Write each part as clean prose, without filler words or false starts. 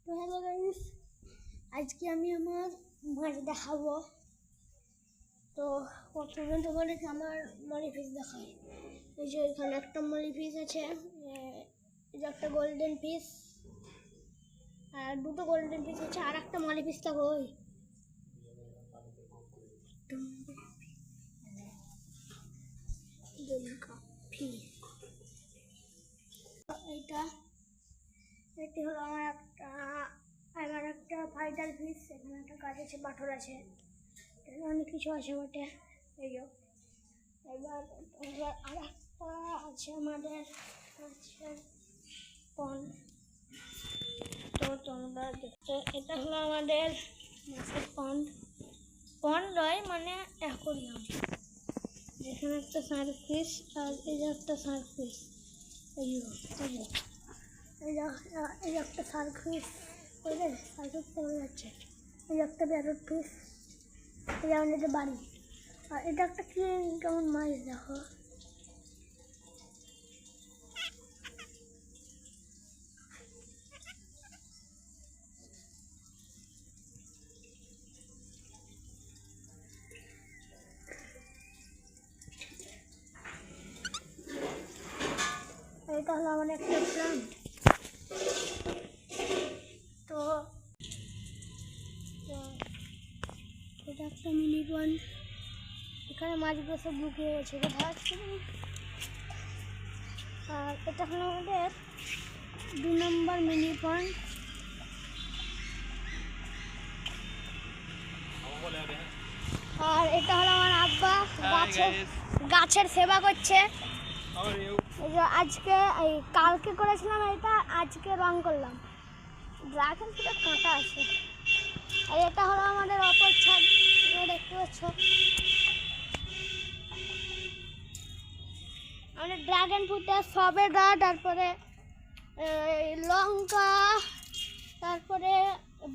তো hello guys, আজকে আমি আমার মাকে দেখাবো। তো প্রথমে তোমাদেরকে আমার মলি ফিশ দেখাই। এই যে এখানে একটা মলি ফিশ আছে, এই যে একটা গোল্ডেন ফিশ, আর দুটো গোল্ডেন ফিশ আছে, আর একটা মলি ফিশ থাকো। ওই এইটা এটি হলো আমার একটা ফাইটার ফিশ। এখানে একটা গাছ আছে, পাথর আছে, অনেক কিছু আছে বটে। এই যে এবার আর একটা আছে আমাদের পন্ড। তো তোমরা দেখতে, এটা হলো আমাদের মাছের পন্ড নয়, মানে অ্যাকোয়ারিয়াম। এখানে একটা শার্ক ফিশ, আর এই যে একটা শার্ক ফিশ। এই যে একটা শার্ক ফিশ, ওই যে শার্ক ফিশ পড়ে যাচ্ছে। এই যে একটা প্যারট ফিশ, এই যে আমাদের বাড়ি। আর এটা একটা কি কেমন মাছ দেখো। এটা হলো আমার একটা প্ল্যান্ট। তো এটা একটা মিনি পন্ড। এখানে মাছগুলো সব লুকিয়ে গেছে, দেখা যাচ্ছে। আর এটা হলো আমাদের 2 নম্বর মিনি পন্ড। আর এটা হলো আমার আব্বা গাছের সেবা করছে। এই যে আজকে কালকে করেছিলাম এটা, আজকে রং করলাম। ড্রাগন ফ্রুটের কাঁটা আছে। আর এটা হলো আমাদের অপর ছাদ, দেখতে পাচ্ছ। আমাদের ড্রাগন ফ্রুটের সবেদা, তারপরে লঙ্কা, তারপরে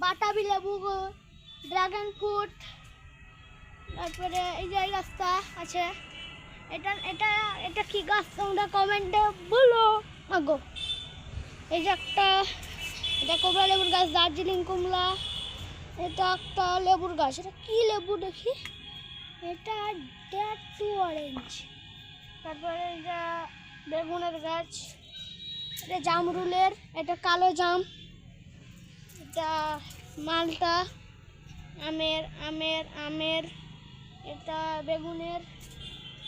বাতাবি লেবু, ড্রাগন ফ্রুট, তারপরে এই যে গাছটা আছে। এটা এটা এটা কি গাছ তোমরা কমেন্টে বলো আগো। এই যে এটা কমলা লেবুর গাছ, দার্জিলিং কমলা। এটা একটা লেবুর গাছ, এটা কি লেবু দেখি, এটা ডেট টু অরেঞ্জ। তারপরে এটা বেগুনের গাছ, এটা জামরুলের, এটা কালো জাম, এটা মালটা আমের, এটা বেগুনের,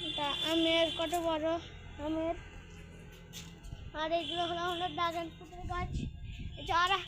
এটা আমের, কত বড় আমের। আর এইগুলো হলো আমাদের ড্রাগন ফ্রুটের গাছ। এটা আর